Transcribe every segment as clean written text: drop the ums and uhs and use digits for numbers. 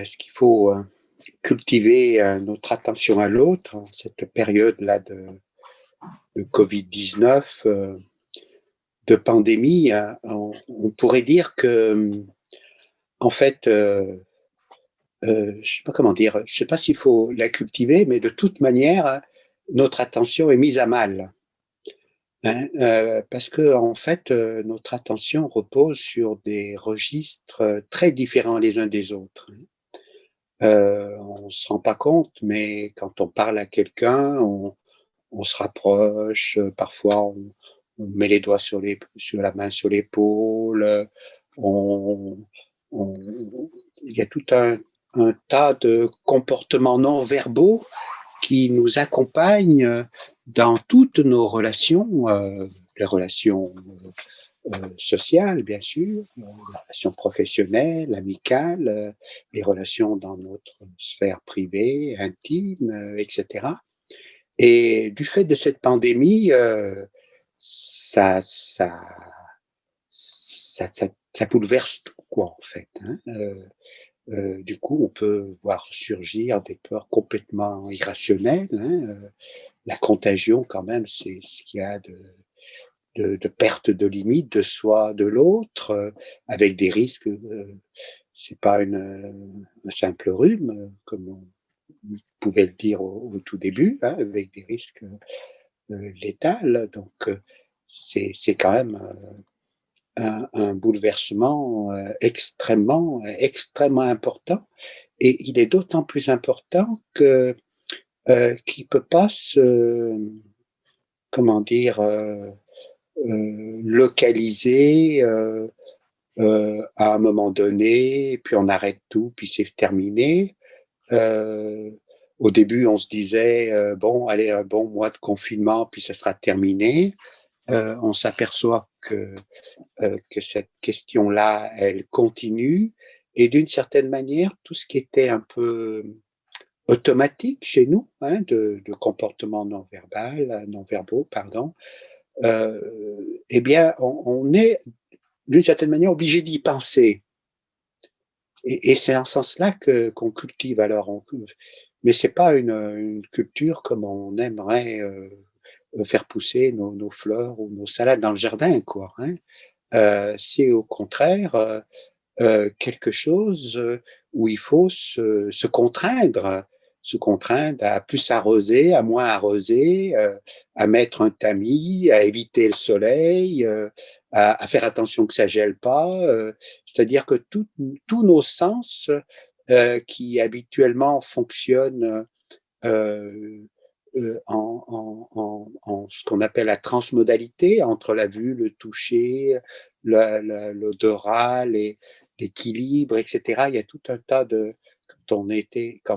Est-ce qu'il faut cultiver notre attention à l'autre en cette période-là de Covid-19, de pandémie? On pourrait dire que, en fait, je sais pas comment dire, je sais pas s'il faut la cultiver, mais de toute manière, notre attention est mise à mal. Hein, parce que en fait, notre attention repose sur des registres très différents les uns des autres. On se rend pas compte, mais quand on parle à quelqu'un, on se rapproche, parfois on met les doigts sur la main sur l'épaule, on on il y a tout un tas de comportements non verbaux qui nous accompagnent dans toutes nos relations, les relations, sociales bien sûr, les relations professionnelles, amicales, les relations dans notre sphère privée, intime, et cetera. Et du fait de cette pandémie, ça ça bouleverse tout quoi en fait, hein. Du coup, on peut voir surgir des peurs complètement irrationnelles, hein, la contagion quand même, c'est ce qu'il y a de perte de limite de soi, de l'autre, avec des risques, c'est pas un simple rhume, comme on pouvait le dire au tout début, hein, avec des risques, létals. Donc, c'est quand même, un bouleversement, extrêmement important et il est d'autant plus important que, qu'il peut pas se comment dire? Localiser, à un moment donné, puis on arrête tout, puis c'est terminé. Heu, Au début, on se disait, «Bon, allez, un bon mois de confinement, puis ça sera terminé». On s'aperçoit que cette question-là, elle continue et d'une certaine manière, tout ce qui était un peu automatique chez nous, hein, de comportements non verbaux, pardon, eh bien, on est d'une certaine manière obligé d'y penser et c'est en ce sens-là que qu'on cultive alors mais c'est pas une culture comme on aimerait, faire pousser nos fleurs ou nos salades dans le jardin quoi, hein. C'est au contraire, quelque chose, où il faut se contraindre à plus arroser, à moins arroser, à mettre un tamis, à éviter le soleil, à faire attention que ça gèle pas, c'est-à-dire que tous nos sens, qui habituellement fonctionnent, en ce qu'on appelle la transmodalité entre la vue, le toucher, l'odorat, l'équilibre, et cetera. Il y a tout un tas de quand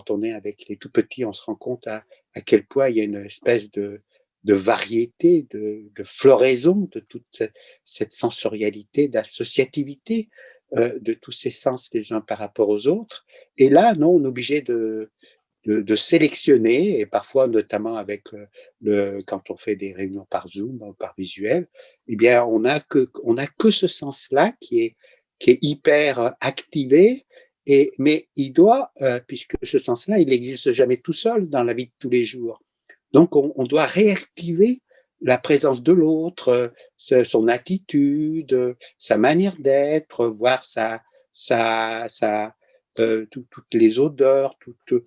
on est avec les tout petits, on se rend compte à quel point il y a une espèce de variété, de floraison de toute cette sensorialité, d'associativité, de tous ces sens les uns par rapport aux autres. Et là, non, on est obligé de sélectionner et parfois notamment avec, le quand on fait des réunions par Zoom, par visuel, eh bien on a que ce sens-là qui est hyper activé et mais il doit, puisque ce sens-là, il n'existe jamais tout seul dans la vie de tous les jours. Donc on doit réactiver la présence de l'autre, son attitude, sa manière d'être, voir sa toutes les odeurs, tous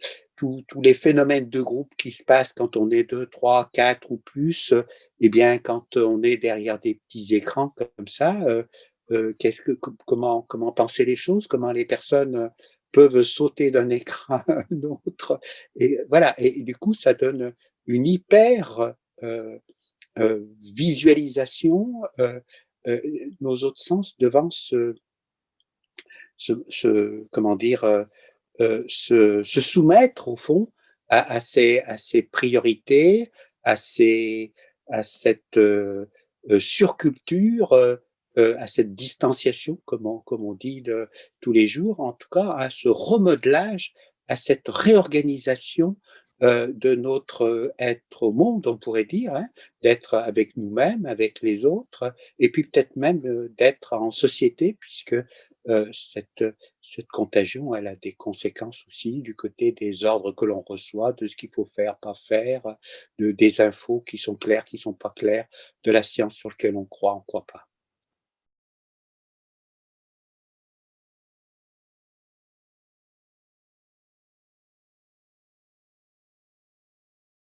les phénomènes de groupe qui se passent quand on est 2, 3, 4 ou plus, eh bien, quand on est derrière des petits écrans comme ça, qu'est-ce que comment penser les choses? Comment les personnes, peuvent sauter d'un écran à un autre? Et voilà et du coup, ça donne une hyper, visualisation, nos autres sens devant comment dire? Se soumettre au fond à ces priorités, à ces à cette, surculture, à cette distanciation comme on dit de tous les jours, en tout cas à ce remodelage, à cette réorganisation, de notre, être au monde, on pourrait dire, hein, d'être avec nous-mêmes, avec les autres et puis peut-être même, d'être en société puisque, cette contagion, elle a des conséquences aussi du côté des ordres que l'on reçoit, de ce qu'il faut faire, pas faire, des infos qui sont claires, qui sont pas claires, de la science sur laquelle on croit pas.